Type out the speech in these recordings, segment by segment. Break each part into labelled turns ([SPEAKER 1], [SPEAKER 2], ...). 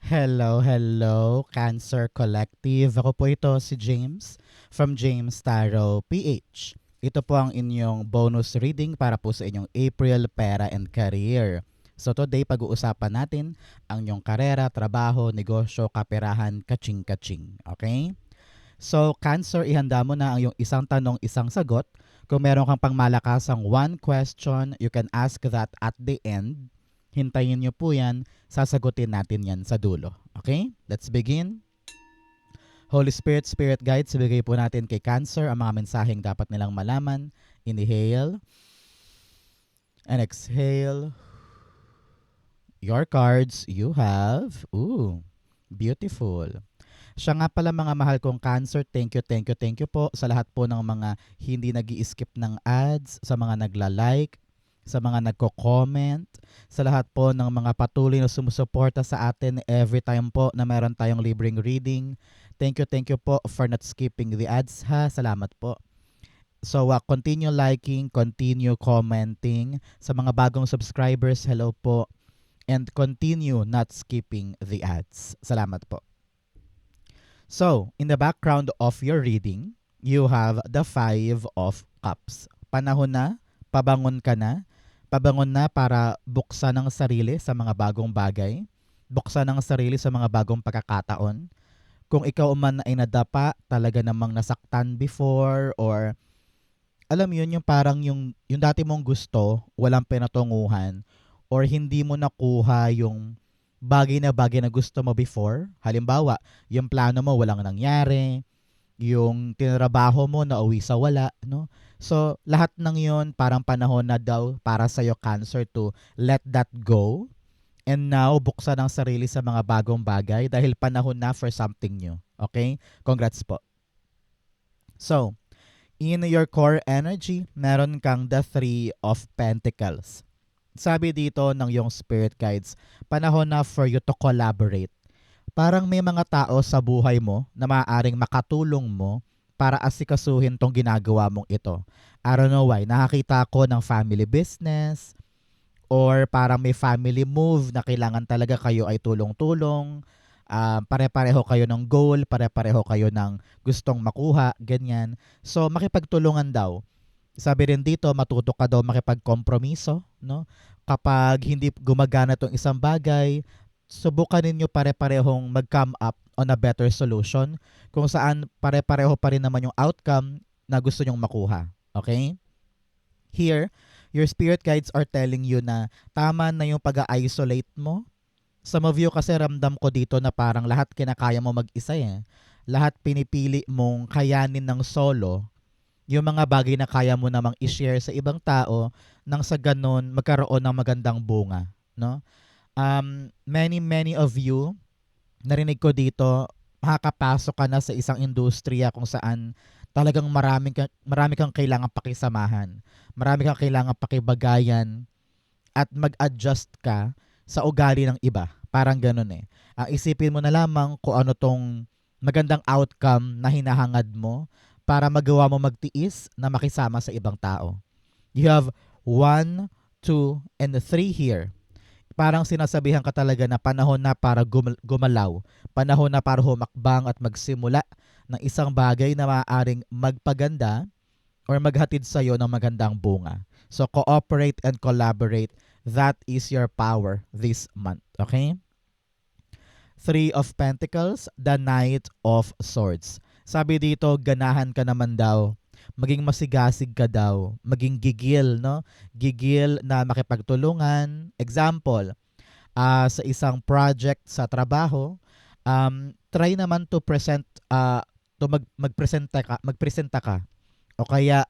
[SPEAKER 1] Hello, hello, Cancer Collective. Ako po ito si James from James Tarot PH. Ito po ang inyong bonus reading para po sa inyong April Pera and Career. So today pag-uusapan natin ang inyong karera, trabaho, negosyo, kaperahan, kaching-kaching. Okay? So Cancer, ihanda mo na ang iyong isang tanong, isang sagot. Kung meron kang pangmalakasang one question, you can ask that at the end. Hintayin niyo po yan. Sasagutin natin yan sa dulo. Okay? Let's begin. Holy Spirit, Spirit Guides, ibigay po natin kay Cancer ang mga mensaheng dapat nilang malaman. Inhale and exhale. Your cards you have. Ooh, beautiful. Siya nga pala mga mahal kong Cancer, thank you po sa lahat po ng mga hindi nag-i-skip ng ads, sa mga nagla-like, sa mga nagko-comment, sa lahat po ng mga patuloy na sumusuporta sa atin every time po na meron tayong libreng reading. Thank you po for not skipping the ads ha. Salamat po. So continue liking, continue commenting. Sa mga bagong subscribers, hello po. And continue not skipping the ads. Salamat po. So, in the background of your reading, you have the Five of Cups. Panahon na, pabangon ka na, pabangon na para buksan ang sarili sa mga bagong bagay, buksan ang sarili sa mga bagong pagkakataon. Kung ikaw man ay nadapa, talaga namang nasaktan before, or alam yun, yung parang yung dati mong gusto, walang pinatunguhan, or hindi mo nakuha yung bagay na gusto mo before. Halimbawa, yung plano mo walang nangyari, yung tinrabaho mo na uwi sa wala, no? So, lahat ng yun parang panahon na daw para sa'yo, Cancer, to let that go. And now, buksan ang sarili sa mga bagong bagay dahil panahon na for something new. Okay? Congrats po. So, in your core energy, meron kang the Three of Pentacles. Sabi dito ng yung spirit guides, panahon na for you to collaborate. Parang may mga tao sa buhay mo na maaaring makatulong mo para asikasuhin tong ginagawa mong ito. I don't know why. Nakakita ko ng family business or parang may family move na kailangan talaga kayo ay tulong-tulong. Pare-pareho kayo ng goal, pare-pareho kayo ng gustong makuha, ganyan. So makipagtulungan daw. Sabi rin dito, matuto ka daw makipagkompromiso, no? Kapag hindi gumagana tong isang bagay, subukan ninyo pare-parehong mag-come up on a better solution kung saan pare-pareho pa rin naman yung outcome na gusto nyong makuha. Okay? Here, your spirit guides are telling you na tama na yung pag-isolate mo. Some of you kasi ramdam ko dito na parang lahat kinakaya mo mag-isa eh. Lahat pinipili mong kayanin ng solo. Yung mga bagay na kaya mo namang i-share sa ibang tao nang sa ganun magkaroon ng magandang bunga, no? Many of you, narinig ko dito, makakapasok ka na sa isang industriya kung saan talagang marami kang kailangang pakisamahan, marami kang kailangang pakibagayan at mag-adjust ka sa ugali ng iba. Parang ganun eh. Isipin mo na lamang kung ano tong magandang outcome na hinahangad mo para magawa mo magtiis na makisama sa ibang tao. You have 1, 2, and 3 here. Parang sinasabihan ka talaga na panahon na para gumalaw. Panahon na para humakbang at magsimula ng isang bagay na maaaring magpaganda or maghatid sa iyo ng magandang bunga. So cooperate and collaborate. That is your power this month. Okay? Three of Pentacles, the Knight of Swords. Sabi dito, ganahan ka naman daw. Maging masigasig ka daw. Maging gigil, no? Gigil na makipagtulungan. Example, sa isang project sa trabaho, try naman to present, magpresenta ka. O kaya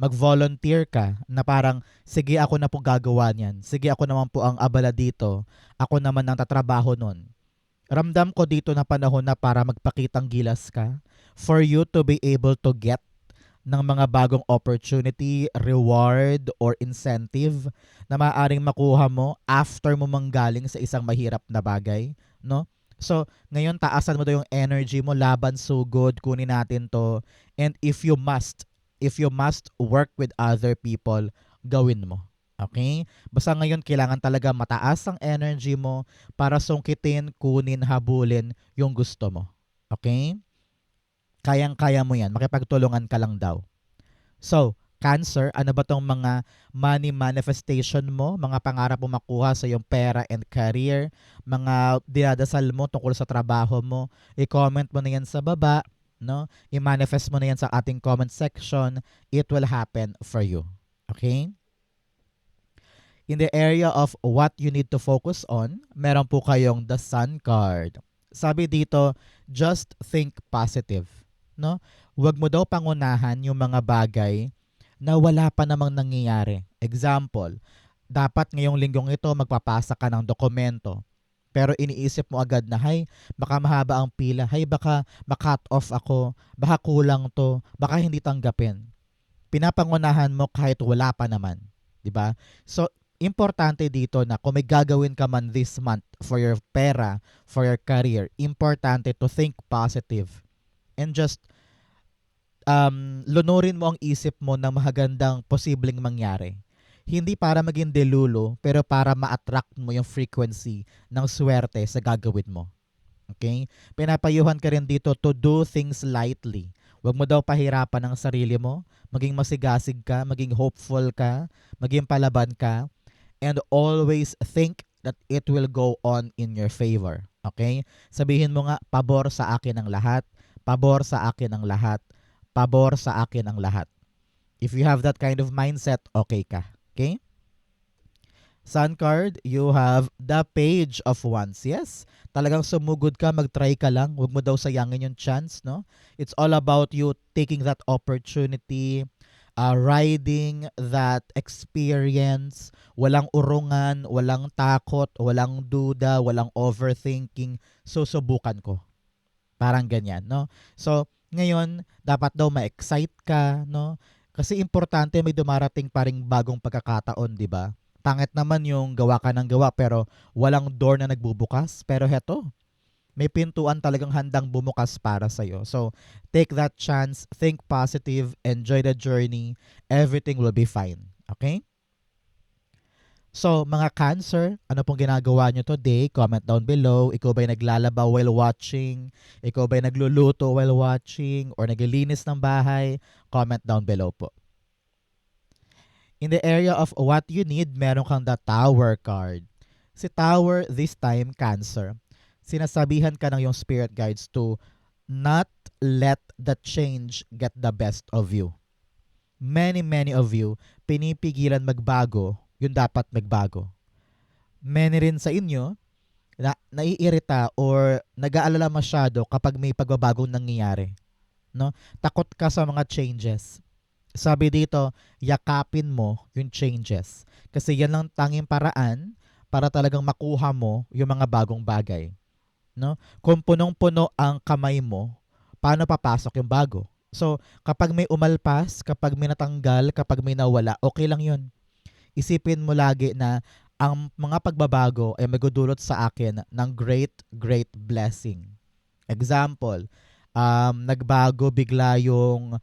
[SPEAKER 1] mag-volunteer ka na parang, sige ako na po gagawa niyan. Sige ako naman po ang abala dito. Ako naman ang tatrabaho nun. Ramdam ko dito na panahon na para magpakitang gilas ka for you to be able to get ng mga bagong opportunity, reward, or incentive na maaaring makuha mo after mo manggaling sa isang mahirap na bagay, no? So, ngayon taasan mo daw yung energy mo, laban sugod, kunin natin to. And if you must work with other people, gawin mo. Okay? Basta ngayon kailangan talaga mataas ang energy mo para sungkitin, kunin, habulin yung gusto mo. Okay? Kayang-kaya mo yan. Makipagtulungan ka lang daw. So, Cancer, ano ba tong mga money manifestation mo, mga pangarap mo makuha sa iyong pera and career, mga dinadasal mo tungkol sa trabaho mo, i-comment mo na yan sa baba, no? I-manifest mo na yan sa ating comment section. It will happen for you. Okay? In the area of what you need to focus on, meron po kayong the Sun card. Sabi dito, just think positive, no? Huwag mo daw pangunahan yung mga bagay na wala pa namang nangyayari. Example, dapat ngayong linggong ito magpapasa ka ng dokumento. Pero iniisip mo agad na, hay, baka mahaba ang pila, hay, baka makat off ako, baka kulang to, baka hindi tanggapin. Pinapangunahan mo kahit wala pa naman. 'Di ba? So, importante dito na kung may gagawin ka man this month for your pera, for your career, importante to think positive and just lunurin mo ang isip mo ng magagandang posibleng mangyari. Hindi para maging delulo, pero para ma-attract mo yung frequency ng swerte sa gagawin mo. Okay? Pinapayuhan ka rin dito to do things lightly. Huwag mo daw pahirapan ang sarili mo, maging masigasig ka, maging hopeful ka, maging palaban ka, and always think that it will go on in your favor. Okay? Sabihin mo nga, pabor sa akin ang lahat, pabor sa akin ang lahat, pabor sa akin ang lahat. If you have that kind of mindset, okay ka. Okay? Sun card, you have the Page of Wands. Yes, talagang sumugod ka, mag-try ka lang. Huwag mo daw sayangin yung chance, no? It's all about you taking that opportunity, riding that experience, walang urungan, walang takot, walang duda, walang overthinking. Susubukan ko. Parang ganyan, no? So, ngayon, dapat daw ma-excite ka, no? Kasi importante may dumarating pa ring bagong pagkakataon, di ba? Pangit naman yung gawa ka ng gawa pero walang door na nagbubukas. Pero heto, may pintuan talagang handang bumukas para sa'yo. So, take that chance, think positive, enjoy the journey, everything will be fine. Okay? So, mga Cancer, ano pong ginagawa nyo today? Comment down below. Ikaw ba'y naglalaba while watching? Ikaw ba'y nagluluto while watching? Or naglilinis ng bahay? Comment down below po. In the area of what you need, meron kang the Tower card. Si Tower, this time, Cancer. Sinasabihan ka ng yung spirit guides to not let the change get the best of you. Many of you, pinipigilan magbago yung dapat magbago. Many rin sa inyo na naiirita or nag-aalala masyado kapag may pagbabagong nangyayari. No? Takot ka sa mga changes. Sabi dito, yakapin mo yung changes. Kasi yan lang tanging paraan para talagang makuha mo yung mga bagong bagay. No? Kung punong-puno ang kamay mo, paano papasok yung bago? So, kapag may umalpas, kapag may natanggal, kapag may nawala, okay lang yun. Isipin mo lagi na ang mga pagbabago ay magdudulot sa akin ng great blessing. Example, nagbago bigla yung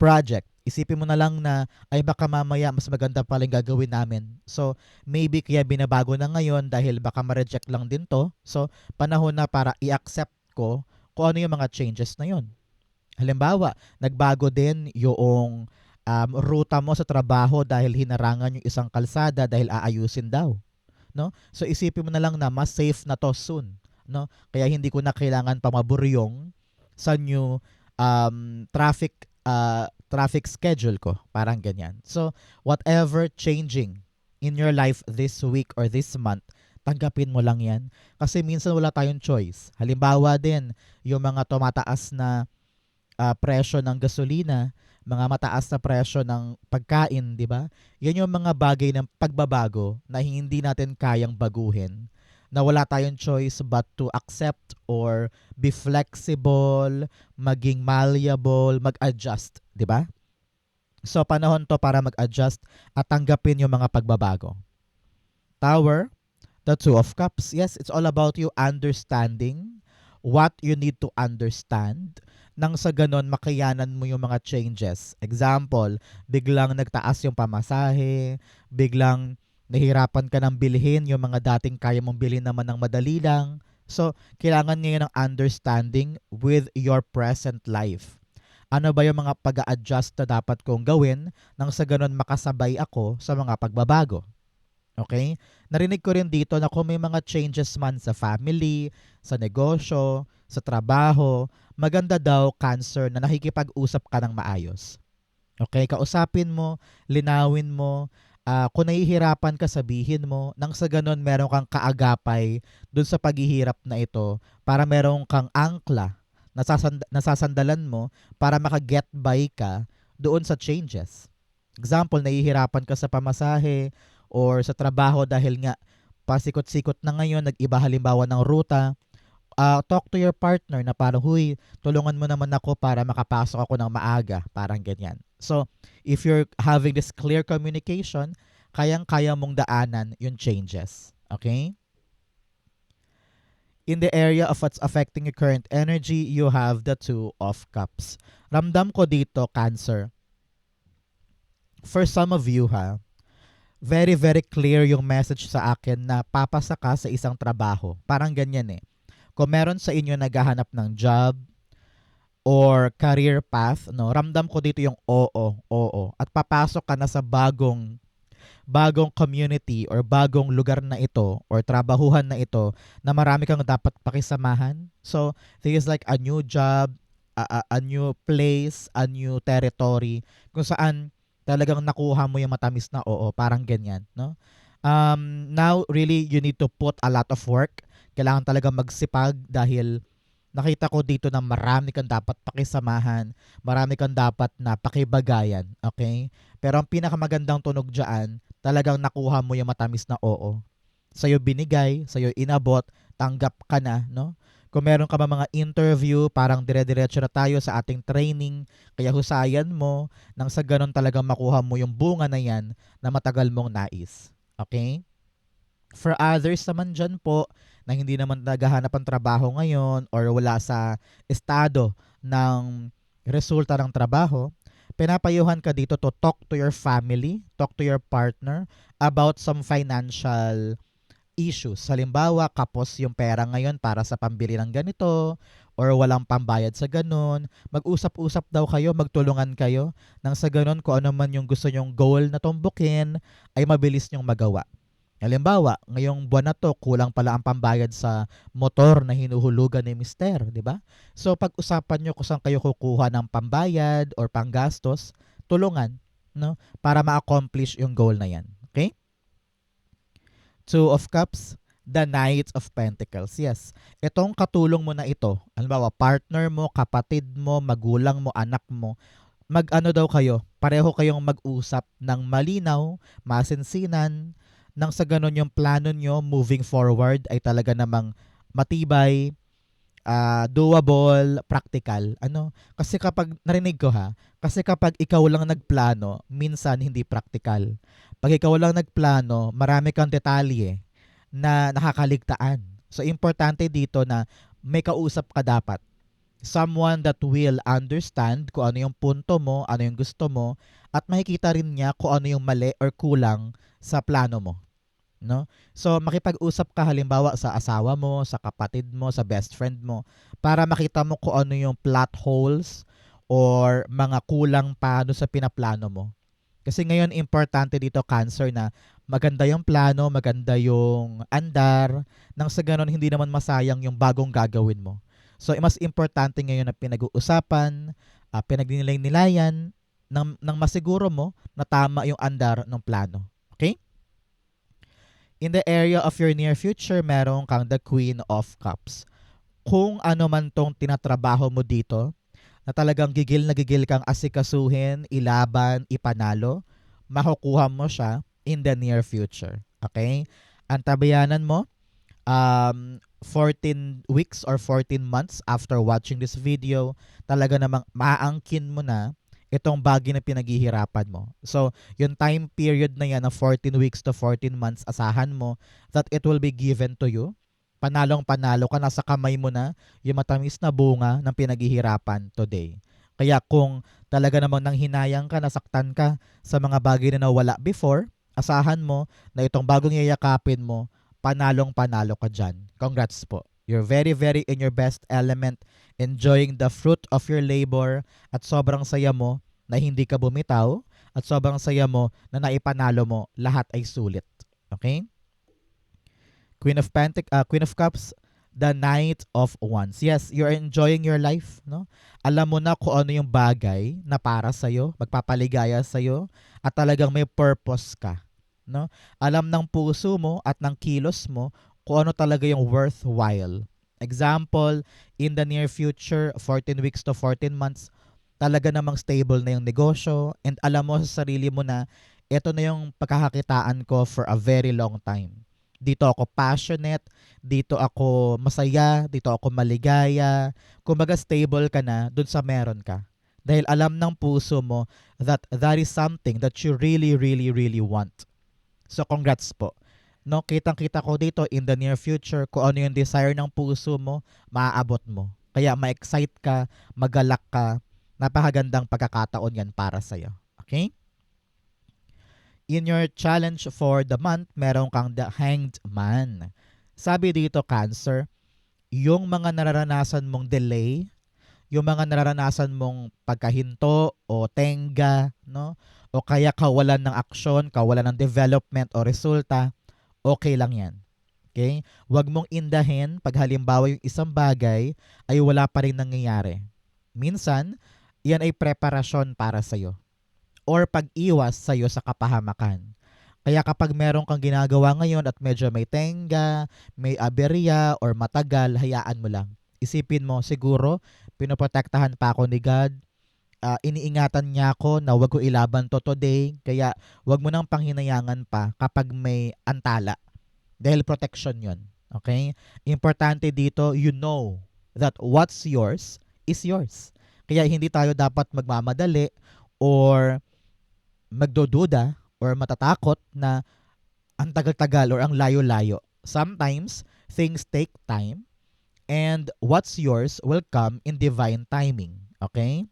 [SPEAKER 1] project. Isipin mo na lang na ay baka mamaya mas maganda pala yung gagawin namin. So, maybe kaya binabago na ngayon dahil baka ma-reject lang din to. So, panahon na para i-accept ko kung ano yung mga changes na yun. Halimbawa, nagbago din yung ruta mo sa trabaho dahil hinarangan yung isang kalsada dahil aayusin daw, no? So isipin mo na lang na mas safe na to soon, no? Kaya hindi ko na kailangan pa maburyong sa new traffic schedule ko, parang ganyan. So whatever changing in your life this week or this month, tanggapin mo lang yan kasi minsan wala tayong choice. Halimbawa din yung mga tumataas na presyo ng gasolina, mga mataas na presyo ng pagkain, di ba? Yan yung mga bagay ng pagbabago na hindi natin kayang baguhin, na wala tayong choice but to accept or be flexible, maging malleable, mag-adjust, di ba? So, panahon to para mag-adjust at tanggapin yung mga pagbabago. Tower, the Two of Cups. Yes, it's all about you understanding what you need to understand. nang sa ganon makayanan mo yung mga changes. Example, biglang nagtaas yung pamasahe, biglang nahirapan ka ng bilhin yung mga dating kaya mong bilhin naman ng madali lang. So, kailangan ngayon ng understanding with your present life. Ano ba yung mga pag-a-adjust na dapat kong gawin nang sa ganon makasabay ako sa mga pagbabago? Okay? Narinig ko rin dito na kung may mga changes man sa family, sa negosyo, sa trabaho, maganda daw, Cancer, na nakikipag-usap ka ng maayos. Okay? Kausapin mo, linawin mo, kung nahihirapan ka, sabihin mo, nang sa ganun meron kang kaagapay dun sa paghihirap na ito para meron kang angkla na nasasandalan mo para maka-get by ka doon sa changes. Example, nahihirapan ka sa pamasahe or sa trabaho dahil nga pasikot-sikot na ngayon, nag-iba halimbawa ng ruta, talk to your partner na parang, huy, tulungan mo naman ako para makapasok ako ng maaga. Parang ganyan. So, if you're having this clear communication, kayang-kaya mong daanan yung changes. Okay? In the area of what's affecting your current energy, you have the Two of Cups. Ramdam ko dito, Cancer. For some of you, very, very clear yung message sa akin na papasa ka sa isang trabaho. Parang ganyan eh. Kung meron sa inyo naghahanap ng job or career path, no, ramdam ko dito yung oo. At papasok ka na sa bagong community or bagong lugar na ito or trabahuhan na ito na marami kang dapat pakisamahan. So, this is like a new job, a new place, a new territory kung saan talagang nakuha mo yung matamis na oo, parang ganyan, no? Now, really, you need to put a lot of work. Kailangan talaga magsipag dahil nakita ko dito na marami kang dapat pakisamahan, marami kang dapat na pakibagayan, okay? Pero ang pinakamagandang tunog dyan, talagang nakuha mo yung matamis na oo. Sa'yo binigay, sa'yo inabot, tanggap ka na, no? Kung meron ka ba mga interview, parang dire-diretso na tayo sa ating training, kaya husayan mo nang sa ganun talagang makuha mo yung bunga na yan na matagal mong nais. Okay? For others naman dyan po na hindi naman naghahanap ng trabaho ngayon or wala sa estado ng resulta ng trabaho, pinapayuhan ka dito to talk to your family, talk to your partner about some financial issues. Halimbawa, kapos yung pera ngayon para sa pambili ng ganito or walang pambayad sa ganun. Mag-usap-usap daw kayo, magtulungan kayo nang sa ganun kung ano man yung gusto nyong goal na tumbukin ay mabilis nyong magawa. Halimbawa, ngayong buwan na to, kulang pala ang pambayad sa motor na hinuhulugan ni Mister, di ba? So, pag-usapan nyo kung saan kayo kukuha ng pambayad or panggastos, tulungan, no? Para ma-accomplish yung goal na yan. Okay? Two of Cups, the Knight of Pentacles. Yes, itong katulong mo na ito, halimbawa partner mo, kapatid mo, magulang mo, anak mo, mag-ano daw kayo, pareho kayong mag-usap ng malinaw, masinsinan, nang sa ganon yung plano nyo moving forward ay talaga namang matibay, doable, practical. Ano? Kasi kapag, narinig ko kasi kapag ikaw lang nagplano, minsan hindi practical. Pag ikaw lang nagplano, marami kang detalye na nakakaligtaan. So, importante dito na may kausap ka dapat. Someone that will understand kung ano yung punto mo, ano yung gusto mo, at makikita rin niya kung ano yung mali or kulang sa plano mo. No? So, makipag-usap ka halimbawa sa asawa mo, sa kapatid mo, sa best friend mo, para makita mo kung ano yung plot holes or mga kulang pa sa pinaplano mo. Kasi ngayon, importante dito, Cancer, na maganda yung plano, maganda yung andar, nang sa ganon hindi naman masayang yung bagong gagawin mo. So, mas importante ngayon na pinag-uusapan, pinag-nilayan nang masiguro mo na tama yung andar ng plano. Okay? In the area of your near future, meron kang the Queen of Cups. Kung ano man tong tinatrabaho mo dito, na talagang gigil na gigil kang asikasuhin, ilaban, ipanalo, makukuha mo siya in the near future. Okay? Ang tabayanan mo, 14 weeks or 14 months after watching this video, talaga namang maaangkin mo na itong bagay na pinaghihirapan mo. So, yung time period na yan na 14 weeks to 14 months, asahan mo that it will be given to you. Panalong-panalo ka, nasa kamay mo na yung matamis na bunga ng pinaghihirapan today. Kaya kung talaga namang nanghinayang ka, nasaktan ka sa mga bagay na nawala before, asahan mo na itong bagong yayakapin mo, panalong-panalo ka dyan. Congrats po. You're very, very in your best element, enjoying the fruit of your labor, at sobrang saya mo na hindi ka bumitaw, at sobrang saya mo na naipanalo mo, lahat ay sulit. Okay? Queen of Cups, the Knight of Wands. Yes, you're enjoying your life, no? Alam mo na kung ano yung bagay na para sa iyo, magpapaligaya sa iyo, at talagang may purpose ka, no? Alam ng puso mo at ng kilos mo kung ano talaga yung worthwhile. Example, in the near future, 14 weeks to 14 months, talaga namang stable na yung negosyo, and alam mo sa sarili mo na ito na yung pagkakakitaan ko for a very long time. Dito ako passionate, dito ako masaya, dito ako maligaya. Kumbaga stable ka na dun sa meron ka. Dahil alam ng puso mo that that is something that you really, really, really want. So congrats po. No, kitang-kita ko dito in the near future kung ano yung desire ng puso mo, maaabot mo. Kaya ma-excite ka, magalak ka. Napakagandang pagkakataon yan para sa'yo. Okay? In your challenge for the month, meron kang the Hanged Man. Sabi dito, Cancer, yung mga nararanasan mong delay, yung mga nararanasan mong pagkahinto o tenga, no? O kaya kawalan ng aksyon, kawalan ng development o resulta, okay lang yan. Okay? Huwag mong indahin pag halimbawa yung isang bagay ay wala pa rin nangyayari. Minsan, yan ay preparasyon para sa'yo or pag-iwas sa'yo sa kapahamakan. Kaya kapag meron kang ginagawa ngayon at medyo may tenga, may aberya, or matagal, hayaan mo lang. Isipin mo, siguro, pinoprotektahan pa ako ni God, iniingatan niya ako na wag ko ilaban to today, kaya wag mo nang panghinayangan pa kapag may antala. Dahil protection yon. Okay? Importante dito, you know that what's yours is yours. Kaya hindi tayo dapat magmamadali or magdududa or matatakot na ang tagal-tagal or ang layo-layo. Sometimes, things take time and what's yours will come in divine timing. Okay?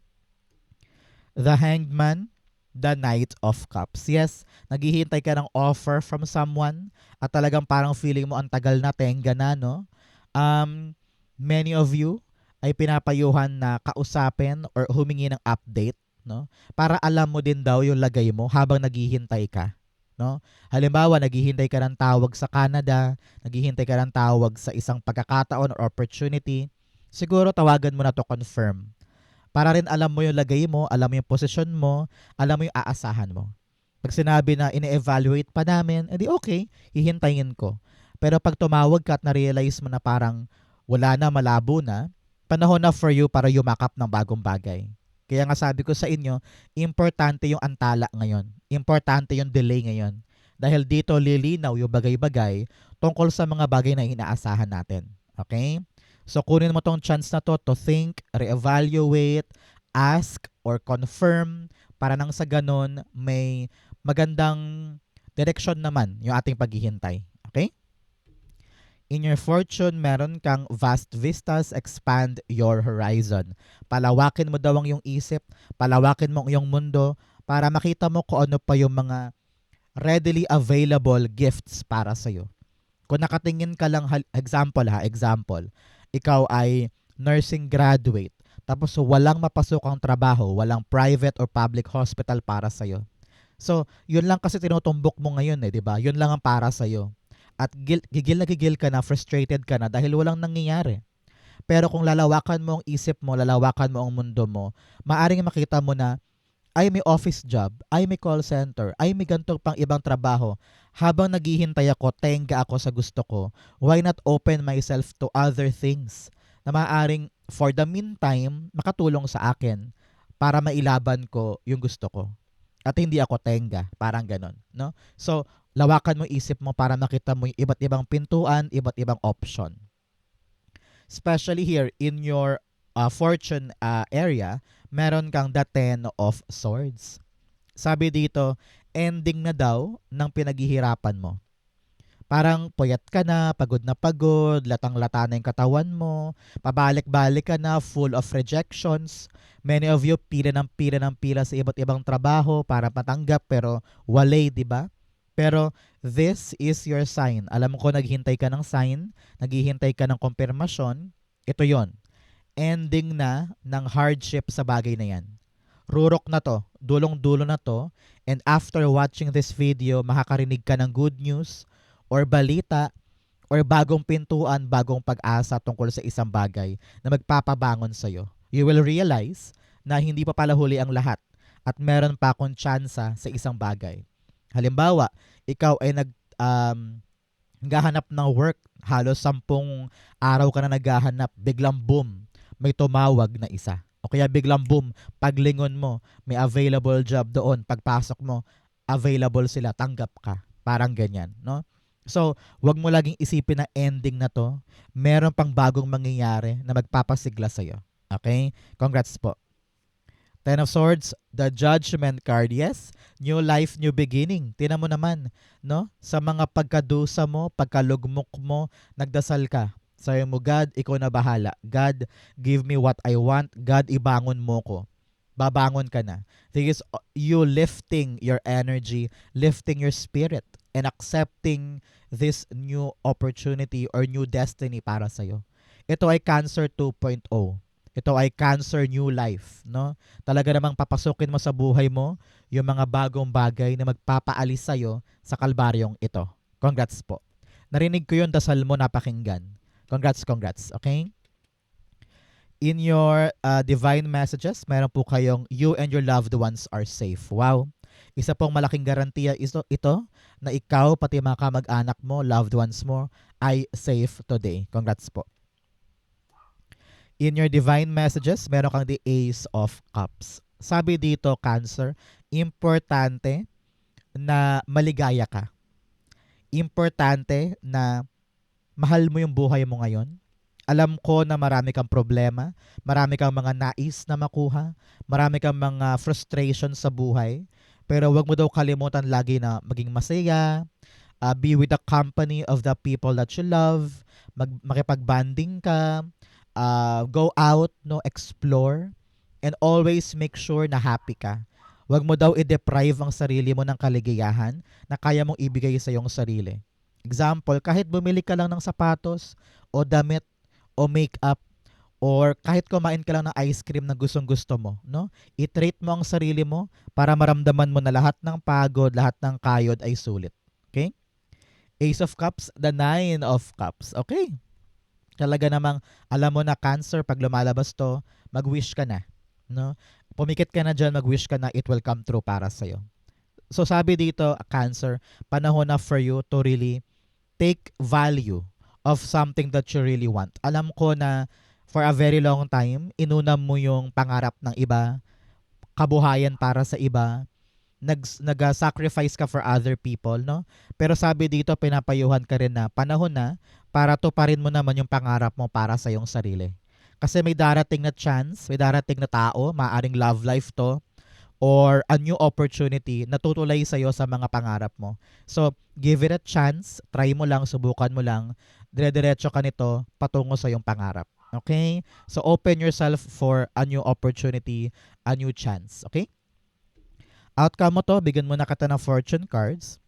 [SPEAKER 1] The Hanged Man, the Knight of Cups. Yes, naghihintay ka ng offer from someone at talagang parang feeling mo ang tagal na, tenga na, no? Many of you ay pinapayuhan na kausapin or humingi ng update, no? Para alam mo din daw yung lagay mo habang naghihintay ka, no? Halimbawa, naghihintay ka ng tawag sa Canada, naghihintay ka ng tawag sa isang pagkakataon or opportunity, siguro tawagan mo na to confirm. Para rin alam mo yung lagay mo, alam mo yung posisyon mo, alam mo yung aasahan mo. Pag sinabi na ini-evaluate pa namin, edi okay, hihintayin ko. Pero pag tumawag ka at na-realize mo na parang wala na, malabo na, panahon na for you para yumakap ng bagong bagay. Kaya nga sabi ko sa inyo, importante yung antala ngayon. Importante yung delay ngayon. Dahil dito lilinaw yung bagay-bagay tungkol sa mga bagay na inaasahan natin. Okay? So kunin mo tong chance na to think, reevaluate, ask, or confirm para nang sa ganon may magandang direction naman yung ating paghihintay. Okay? In your fortune, meron kang vast vistas, expand your horizon. Palawakin mo daw ang iyong isip, palawakin mo ang iyong mundo para makita mo kung ano pa yung mga readily available gifts para sa'yo. Kung nakatingin ka lang, example, ikaw ay nursing graduate, tapos walang mapasok ang trabaho, walang private or public hospital para sa'yo. So, yun lang kasi tinutumbok mo ngayon di ba? Yun lang ang para sa'yo. At gigil na gigil ka na, frustrated ka na dahil walang nangyayari. Pero kung lalawakan mo ang isip mo, lalawakan mo ang mundo mo, maaring makita mo na, ay may office job, ay may call center, ay may ganito pang ibang trabaho. Habang naghihintay ako, tenga ako sa gusto ko, why not open myself to other things na maaring for the meantime makatulong sa akin para mailaban ko yung gusto ko. At hindi ako tenga, parang ganon. No? So, lawakan mo isip mo para makita mo yung iba't ibang pintuan, iba't ibang option. Especially here in your fortune area, meron kang the Ten of Swords. Sabi dito, ending na daw ng pinaghihirapan mo. Parang puyat ka na pagod, latang-lata na yung katawan mo, pabalik-balik ka na, full of rejections. Many of you, pila sa iba't ibang trabaho para matanggap pero walay, di ba? Pero this is your sign. Alam ko naghintay ka ng sign, naghihintay ka ng konfirmasyon. Ito yon, ending na ng hardship sa bagay na yan. Rurok na to, dulong-dulo na to, and after watching this video, makakarinig ka ng good news or balita or bagong pintuan, bagong pag-asa tungkol sa isang bagay na magpapabangon sa'yo. You will realize na hindi pa pala huli ang lahat at meron pa akong tsansa sa isang bagay. Halimbawa, ikaw ay naghahanap ng work, halos 10 araw ka na naghahanap, biglang boom, may tumawag na isa. O kaya biglang boom, paglingon mo, may available job doon, pagpasok mo, available sila, tanggap ka. Parang ganyan, no? So, wag mo laging isipin na ending na to. Meron pang bagong mangyayari na magpapasigla sa'yo. Okay? Congrats po. Ten of Swords, the Judgment card. Yes, new life, new beginning. Tingnan mo naman, no? Sa mga pagkadusa mo, pagkalugmok mo, nagdasal ka. Sabi mo, God, ikaw na bahala. God, give me what I want. God, ibangon mo ko. Babangon ka na. This is you lifting your energy, lifting your spirit, and accepting this new opportunity or new destiny para sa'yo. Ito ay Cancer 2.0. Ito ay Cancer New Life, no? Talaga namang papasukin mo sa buhay mo yung mga bagong bagay na magpapaalis sa'yo sa kalbaryong ito. Congrats po. Narinig ko yun, dasal mo, napakinggan. Congrats, okay? In your divine messages, meron po kayong you and your loved ones are safe. Wow. Isa pong malaking garantiya ito na ikaw, pati mga kamag-anak mo, loved ones mo, ay safe today. Congrats po. In your divine messages, meron kang the Ace of Cups. Sabi dito, Cancer, importante na maligaya ka. Importante na mahal mo yung buhay mo ngayon. Alam ko na marami kang problema, marami kang mga nais na makuha, marami kang mga frustration sa buhay, pero wag mo daw kalimutan lagi na maging masaya, be with the company of the people that you love, makipag-banding ka, go out, no, explore, and always make sure na happy ka. Wag mo daw i-deprive ang sarili mo ng kaligayahan na kaya mong ibigay sa iyong sarili. Example, kahit bumili ka lang ng sapatos o damit o makeup or kahit kumain ka lang ng ice cream na gustong-gusto mo, no? I-treat mo ang sarili mo para maramdaman mo na lahat ng pagod, lahat ng kayod ay sulit. Okay? Ace of Cups, the Nine of Cups. Okay? Talaga namang alam mo na Cancer, pag lumalabas to, mag-wish ka na. No? Pumikit ka na dyan, mag-wish ka na, it will come true para sa'yo. So sabi dito, Cancer, panahon na for you to really take value of something that you really want. Alam ko na for a very long time, inuna mo yung pangarap ng iba, kabuhayan para sa iba, nag-sacrifice ka for other people, no? Pero sabi dito, pinapayuhan ka rin na panahon na para tuparin mo naman yung pangarap mo para sa iyong sarili. Kasi may darating na chance, may darating na tao, maaring love life to, or a new opportunity na tutulay sa'yo sa mga pangarap mo. So, give it a chance, try mo lang, subukan mo lang, dire-diretso ka nito patungo sa iyong pangarap. Okay? So, open yourself for a new opportunity, a new chance. Okay? Outcome mo to, bigyan mo na kita ng fortune cards.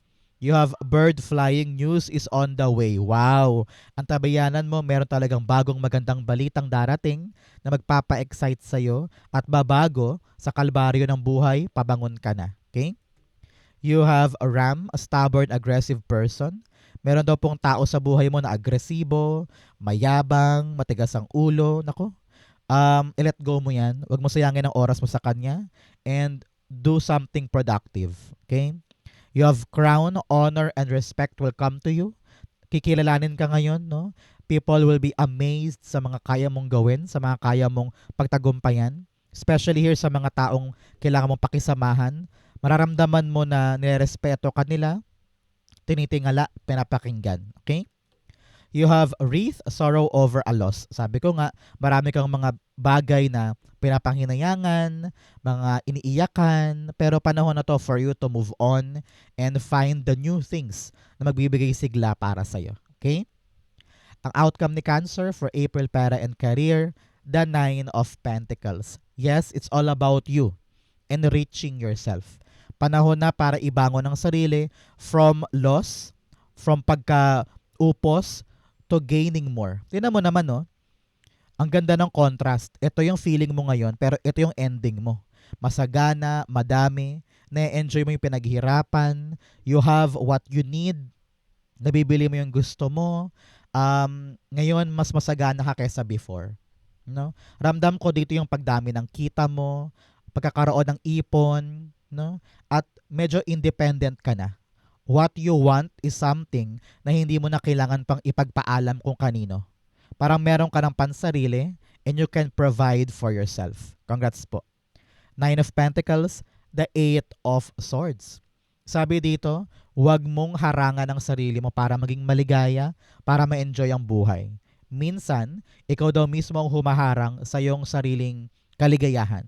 [SPEAKER 1] You have bird flying, news is on the way. Wow! Ang tabayanan mo, meron talagang bagong magandang balitang darating na magpapa-excite sa'yo at babago sa kalbaryo ng buhay, pabangon ka na. Okay? You have a ram, a stubborn, aggressive person. Meron daw pong tao sa buhay mo na agresibo, mayabang, matigas ang ulo. Nako, i-let go mo yan. Huwag mo sayangin ang oras mo sa kanya. And do something productive. Okay? You have crown, honor, and respect will come to you. Kikilalanin ka ngayon, no? People will be amazed sa mga kaya mong gawin, sa mga kaya mong pagtagumpayan. Especially here sa mga taong kailangan mong pakisamahan. Mararamdaman mo na nirespeto ka nila, tinitingala, pinapakinggan. Okay? You have wreath sorrow over a loss. Sabi ko nga, marami kang mga bagay na pinapanginayangan, mga iniiyakan, pero panahon na to for you to move on and find the new things na magbibigay sigla para sa'yo. Okay? Ang outcome ni Cancer for April para and career, the Nine of Pentacles. Yes, it's all about you. Enriching yourself. Panahon na para ibangon ang sarili from loss, from pagka-upos to gaining more. Tingnan mo naman, no? Ang ganda ng contrast. Ito yung feeling mo ngayon, pero ito yung ending mo. Masagana, madami, na-enjoy mo yung pinaghirapan, you have what you need, nabibili mo yung gusto mo, ngayon mas masagana ka kaysa before. No? Ramdam ko dito yung pagdami ng kita mo, pagkakaroon ng ipon, no? At medyo independent ka na. What you want is something na hindi mo na kailangan pang ipagpaalam kung kanino. Parang meron ka ng pansarili and you can provide for yourself. Congrats po. Nine of Pentacles, the Eight of Swords. Sabi dito, huwag mong harangan ang sarili mo para maging maligaya, para ma-enjoy ang buhay. Minsan, ikaw daw mismo ang humaharang sa iyong sariling kaligayahan.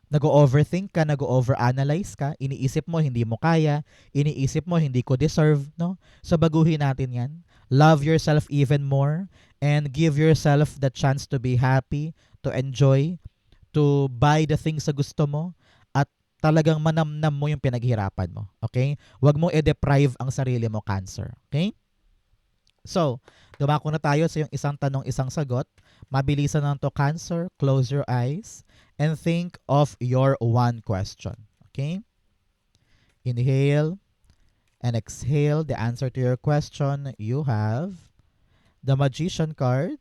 [SPEAKER 1] Nag-overthink ka, nag-overanalyze ka, iniisip mo hindi mo kaya, iniisip mo hindi ko deserve, no? So baguhin natin yan. Love yourself even more and give yourself the chance to be happy, to enjoy, to buy the things sa gusto mo, at talagang manamnam mo yung pinaghirapan mo. Okay? Huwag mo i-deprive ang sarili mo, Cancer. Okay? So, dumako na tayo sa yung isang tanong, isang sagot. Mabilisan lang to, Cancer. Close your eyes and think of your one question. Okay? Inhale and exhale the answer to your question. You have the Magician card,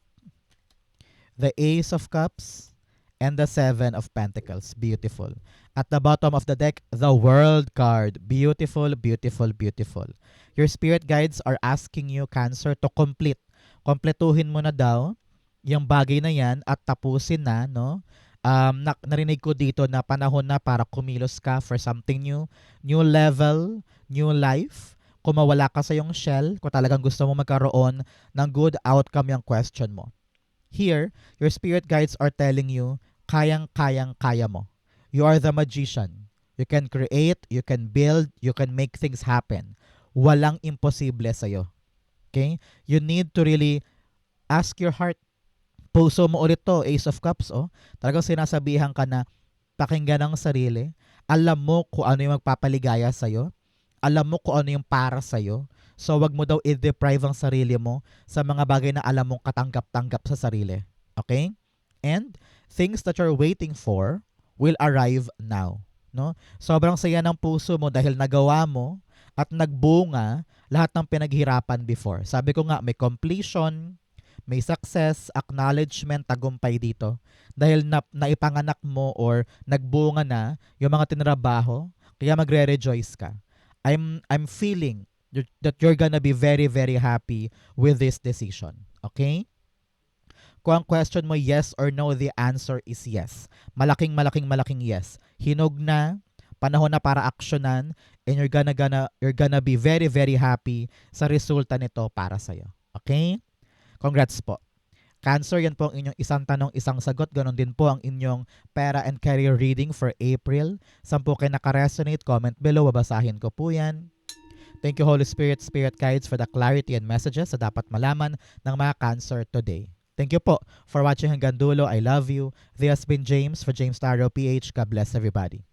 [SPEAKER 1] the Ace of Cups, and the Seven of Pentacles. Beautiful. At the bottom of the deck, the World card. Beautiful, beautiful, beautiful. Your spirit guides are asking you, Cancer, to complete. Kompletuhin mo na daw yung bagay na yan at tapusin na, no? Narinig ko dito na panahon na para kumilos ka for something new. New level, new life. Kung mawala ka sa yung shell, kung talagang gusto mo magkaroon ng good outcome yung question mo. Here, your spirit guides are telling you, kayang-kaya mo. You are the magician. You can create, you can build, you can make things happen. Walang imposible sa'yo. Okay? You need to really ask your heart. Puso mo ulit to, Ace of Cups. Oh. Talagang sinasabihan ka na pakinggan ang sarili. Alam mo kung ano yung magpapaligaya sa'yo. Alam mo kung ano yung para sa'yo. So, wag mo daw i-deprive ang sarili mo sa mga bagay na alam mong katanggap-tanggap sa sarili. Okay? And things that you're waiting for will arrive now. No? Sobrang saya ng puso mo dahil nagawa mo at nagbunga lahat ng pinaghirapan before. Sabi ko nga, may completion, may success, acknowledgement, tagumpay dito. Dahil naipanganak mo or nagbunga na yung mga tinrabaho, kaya magre-rejoice ka. I'm feeling that you're gonna be very, very happy with this decision. Okay? Kung ang question mo yes or no, the answer is yes. Malaking yes. Hinog na, panahon na para aksyonan, and you're gonna be very, very happy sa resulta nito para sa'yo. Okay? Congrats po. Cancer, yan po ang inyong isang tanong, isang sagot. Ganon din po ang inyong pera and career reading for April. Saan po kayo nakaresonate? Comment below. Babasahin ko po yan. Thank you, Holy Spirit, Spirit Guides, for the clarity and messages na dapat malaman ng mga Cancer today. Thank you po for watching hanggang dulo. I love you. This has been James for James Tarot PH. God bless everybody.